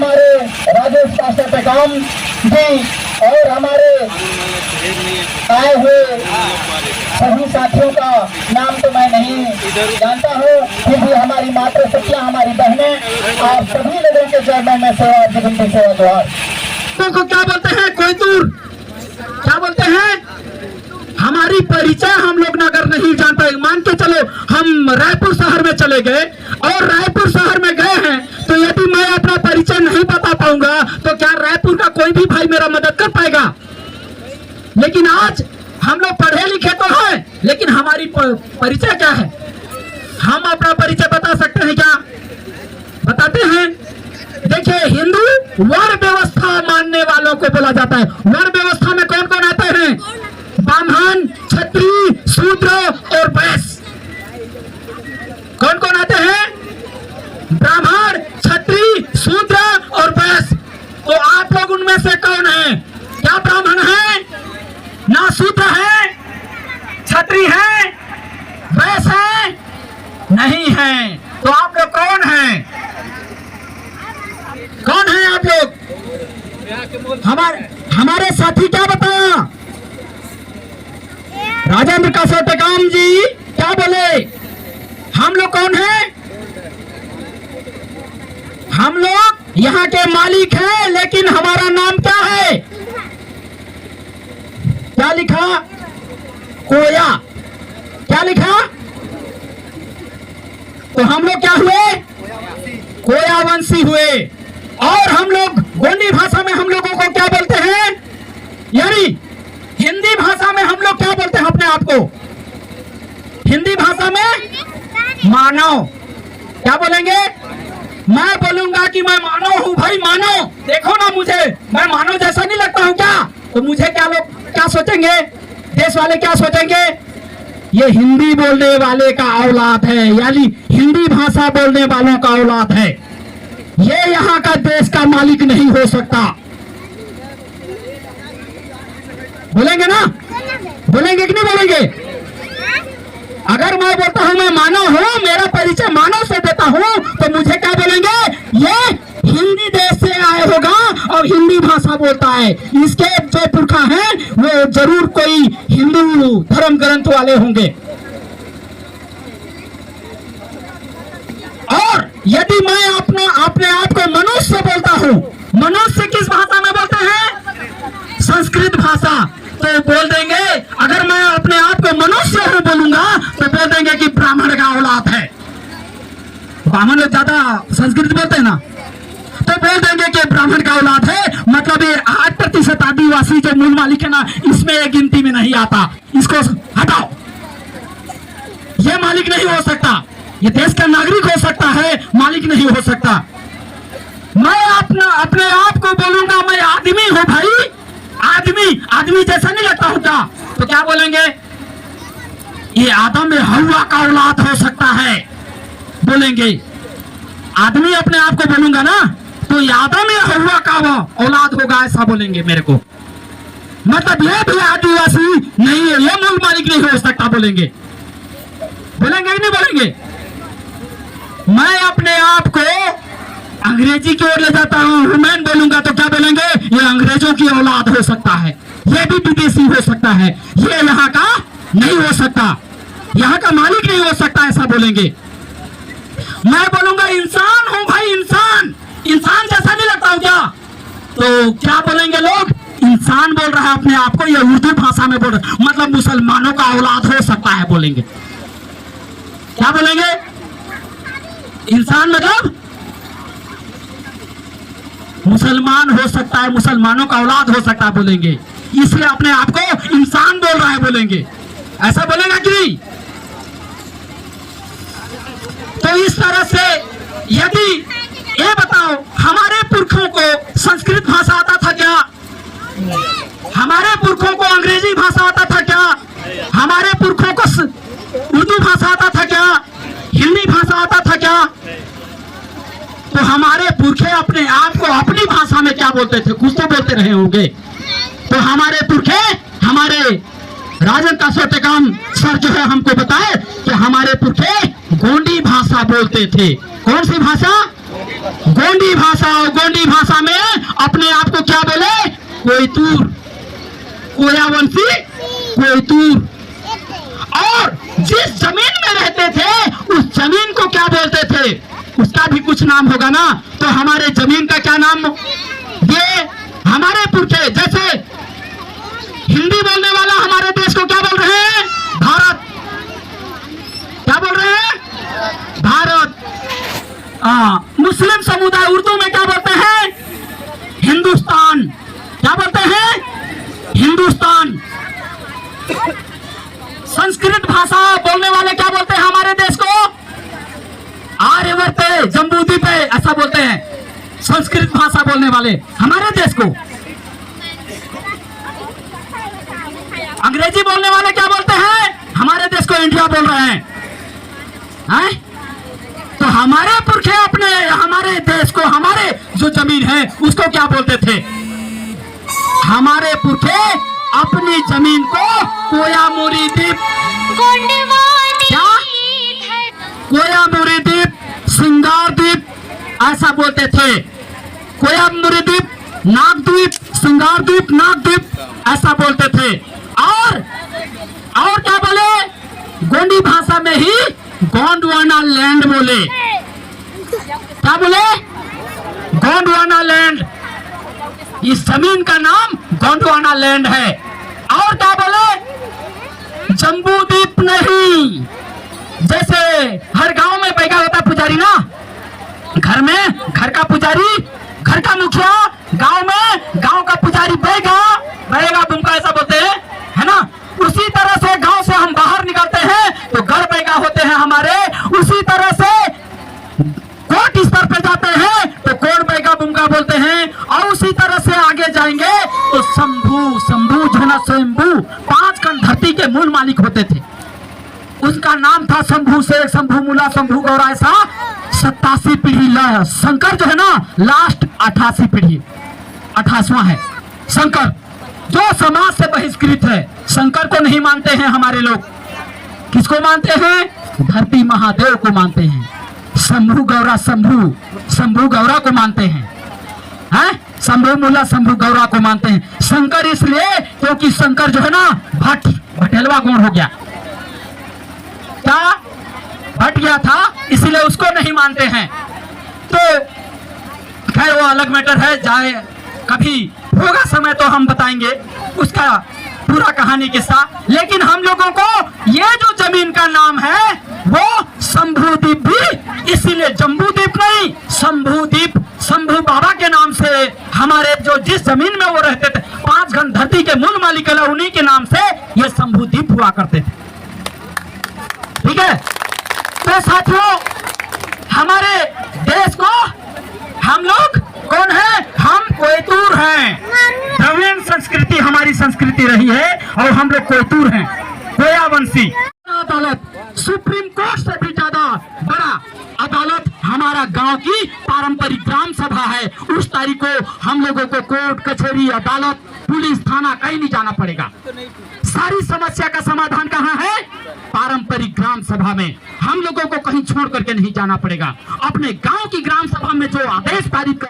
हमारे राजेश काशा टेकाम जी और हमारे आए हुए सभी साथियों का नाम तो मैं नहीं जानता हूँ, फिर भी हमारी मातृशक्तियाँ, हमारी बहनें, आप सभी लोगों के चरणों में सेवा जीवन की सेवा द्वार को क्या बोलते हैं, कोई दूर क्या बोलते हैं, हमारी परिचय हम लोग अगर नहीं जानते, मान के चलो हम रायपुर शहर में चले गए और रायपुर शहर में गए हैं, तो यदि मैं अपना परिचय नहीं बता पाऊंगा तो क्या रायपुर का कोई भी भाई मेरा मदद कर पाएगा? लेकिन आज हम लोग पढ़े लिखे तो हैं, लेकिन हमारी परिचय क्या है? हम अपना परिचय बता सकते हैं क्या? बताते हैं। देखिए, हिंदू वर्ण व्यवस्था मानने वालों को बोला जाता है। वर्ण व्यवस्था में कौन कौन आते हैं? ब्राह्मण, क्षत्रिय, शूद्र और वैश्य। कौन कौन आते हैं? ब्राह्मण, क्षत्रिय, शूद्र और वैश्य। तो आप लोग उनमें से कौन है? क्या ब्राह्मण है? ना शूद्र है, क्षत्रिय है, वैश्य है? नहीं है। तो आप लोग कौन हैं? कौन है आप लोग? हमारे साथी क्या बताया? राजेंद्र काशा टेकाम जी क्या बोले? हम लोग कौन हैं? हम लोग यहाँ के मालिक हैं, लेकिन हमारा नाम क्या है? क्या लिखा? कोया। क्या लिखा? तो हम लोग क्या हुए? कोयावंशी हुए। और हम लोग गोंडी भाषा में हम लोगों को क्या बोलते हैं? यानी हिंदी भाषा में हम लोग क्या बोलते हैं अपने आप को? हिंदी भाषा में मानव। क्या बोलेंगे? मैं बोलूंगा कि मैं मानव हूँ। भाई मानव, देखो ना मुझे, मैं मानव जैसा नहीं लगता हूँ क्या? तो मुझे क्या लोग क्या सोचेंगे? देश वाले क्या सोचेंगे? ये हिंदी बोलने वाले का औलाद है, यानी हिंदी भाषा बोलने वालों का औलाद है। ये यहाँ का देश का मालिक नहीं हो सकता। बोलेंगे ना? बोलेंगे कि नहीं बोलेंगे? अगर मैं बोलता हूँ मैं मानव हूँ, मेरा परिचय मानव से देता हूँ, तो मुझे क्या बोलेंगे? ये हिंदी देश से आए होगा और हिंदी भाषा बोलता है। इसके जो पुरखा हैं वो जरूर कोई हिंदू धर्म ग्रंथ वाले होंगे। और यदि मैं अपने आप को मनुष्य बोलता हूँ, मनुष्य किस भाषा में बोलते हैं? संस्कृत भाषा। तो बोल देंगे, अगर मैं अपने आप को मनुष्य हूँ बोलूंगा तो बोल देंगे कि ब्राह्मण का औलाद है। ब्राह्मण लोग ज्यादा संस्कृत बोलते हैं ना, तो बोल देंगे कि ब्राह्मण का औलाद है। मतलब ये 8% आदिवासी जो मूल मालिक है ना, इसमें ये गिनती में नहीं आता। इसको हटाओ, ये मालिक नहीं हो सकता। ये देश का नागरिक हो सकता है, मालिक नहीं हो सकता। मैं अपने आप को बोलूंगा मैं आदमी हूँ। भाई आदमी जैसा नहीं लगता हूँ क्या? तो क्या बोलेंगे? ये आदम में हवा का औलाद हो सकता है, बोलेंगे। आदमी अपने आप को बोलूंगा ना, तो ये आदम में हवा का औलाद होगा, ऐसा बोलेंगे मेरे को। मतलब ये भी आदिवासी नहीं है, ये मूल मालिक नहीं हो सकता, बोलेंगे। बोलेंगे कि नहीं बोलेंगे? मैं अपने आप को अंग्रेजी की ओर ले जाता हूँ, ह्यूमन बोलूंगा तो क्या बोलेंगे? ये अंग्रेजों की औलाद हो सकता है, ये भी विदेशी हो सकता है, ये यहाँ का नहीं हो सकता, यहाँ का मालिक नहीं हो सकता, ऐसा बोलेंगे। मैं बोलूंगा इंसान हूँ। भाई इंसान जैसा नहीं लगता हूँ क्या? तो क्या बोलेंगे लोग? इंसान बोल रहा है अपने आप को, ये उर्दू भाषा में बोल रहा है, मतलब मुसलमानों का औलाद हो सकता है, बोलेंगे। क्या बोलेंगे? इंसान मतलब मुसलमान हो सकता है, मुसलमानों का औलाद हो सकता है, बोलेंगे। इसलिए अपने आप को इंसान बोल रहा है, बोलेंगे। ऐसा बोलेगा कि नहीं? तो इस तरह से यदि ये बताओ, हमारे पुरखों को संस्कृत भाषा आता था क्या? हमारे पुरखों को अंग्रेजी भाषा आता था क्या? हमारे पुरखों को उर्दू भाषा आता था क्या? हिंदी भाषा आता था क्या? तो हमारे पुरखे अपने आप को अपनी भाषा में क्या बोलते थे? कुछ तो बोलते रहे होंगे। तो हमारे पुरखे, हमारे राजेंद्र काशा टेकाम सर जो है हमको बताए कि हमारे पुरखे गोंडी भाषा बोलते थे। कौन सी भाषा? गोंडी भाषा। और गोंडी भाषा अपने आप को क्या बोले? कोयतूर, कोयावंशी कोयतूर। और जिस जमीन में रहते थे उस जमीन को क्या बोलते थे? उसका भी कुछ नाम होगा ना। तो हमारे जमीन का क्या नाम? ये हमारे पुरखे, जैसे हिंदी बोलने वाला हमारे देश को क्या बोल रहे हैं? भारत। क्या बोल रहे हैं? भारत। मुस्लिम समुदाय उर्दू में क्या बोलते हैं? हिंदुस्तान। क्या बोलते हैं? हिंदुस्तान। संस्कृत भाषा बोलने वाले क्या बोलते हैं हमारे देश को? आर्यवर्ते, जम्बूद्वीप है, ऐसा बोलते हैं संस्कृत भाषा बोलने वाले हमारे देश को। अंग्रेजी बोलने वाले क्या बोलते हैं हमारे देश को? इंडिया बोल रहे हैं। तो हमारे पुरखे अपने हमारे देश को, हमारे जो जमीन है उसको क्या बोलते थे? हमारे पुरखे अपनी जमीन को कोयामुरी द्वीप, क्या कोयामुरी द्वीप, सिंगार द्वीप ऐसा बोलते थे। कोयामुरी द्वीप, नागद्वीप, सिंगार द्वीप, नागद्वीप ऐसा बोलते थे। और क्या बोले? गोंडी भाषा में ही गोंडवाना लैंड बोले। क्या बोले? गोंडवाना लैंड। इस जमीन का नाम गोंडवाना लैंड है। और क्या बोले? जम्बूद्वीप नहीं। जैसे हर गांव में बैगा होता पुजारी ना, घर में घर का पुजारी, घर का मुखिया, गांव में गांव का पुजारी बैगा तुमका ऐसा बोलते हैं, है ना। उसी तरह से गांव से हम बाहर निकलते हैं तो घर बैगा होते हैं हमारे। उसी तरह से कोर्ट स्तर पे जाते हैं तो कोर्ट बैगा बुमका बोलते हैं। और उसी तरह से आगे जाएंगे तो शंभू जो है ना, स्वयंभू 5 खंड धरती के मूल मालिक होते थे। उसका नाम था शंभू शेख, शंभू मुला, शंभू गौरा, ऐसा 87 पीढ़ी। शंकर जो है ना लास्ट 88 पीढ़ी, 88वां है शंकर, जो समाज से बहिष्कृत है। शंकर को नहीं मानते हैं हमारे लोग। किसको मानते हैं? धरती महादेव को मानते हैं। शंभू गौरा को मानते हैं, शंभू मुला, शंभू गौरा को मानते हैं। शंकर इसलिए क्योंकि शंकर जो है ना भटेलवा गुण हो गया, क्या हट गया था, इसलिए उसको नहीं मानते हैं। तो खैर वो अलग मैटर है, जाए कभी होगा समय तो हम बताएंगे उसका पूरा कहानी किस्सा। लेकिन हम लोगों को ये जो जमीन का नाम है वो शंभूद्वीप भी, इसीलिए जम्बूद्वीप नहीं, शंभूद्वीप, शंभू बाबा के नाम से हमारे जो जिस जमीन में वो रहते थे, 5 घन धरती के मूल मालिक है, उन्हीं के नाम से ये शंभूद्वीप हुआ करते थे। ठीक है। तो साथियों, हमारे देश को हम लोग कौन है? हम कोयतूर हैं। द्रविड़ संस्कृति हमारी संस्कृति रही है और हम लोग कोयतूर हैं, कोयावंशी। अदालत सुप्रीम कोर्ट से भी ज्यादा बड़ा अदालत हमारा गांव की पारंपरिक ग्राम सभा है। उस तारीख को हम लोगों को कोर्ट कचहरी, अदालत, पुलिस, थाना कहीं नहीं जाना पड़ेगा। सारी समस्या का समाधान कहाँ है? पारंपरिक ग्राम सभा में। हम लोगों को कहीं छोड़ करके नहीं जाना पड़ेगा। अपने गांव की ग्राम सभा में जो आदेश पारित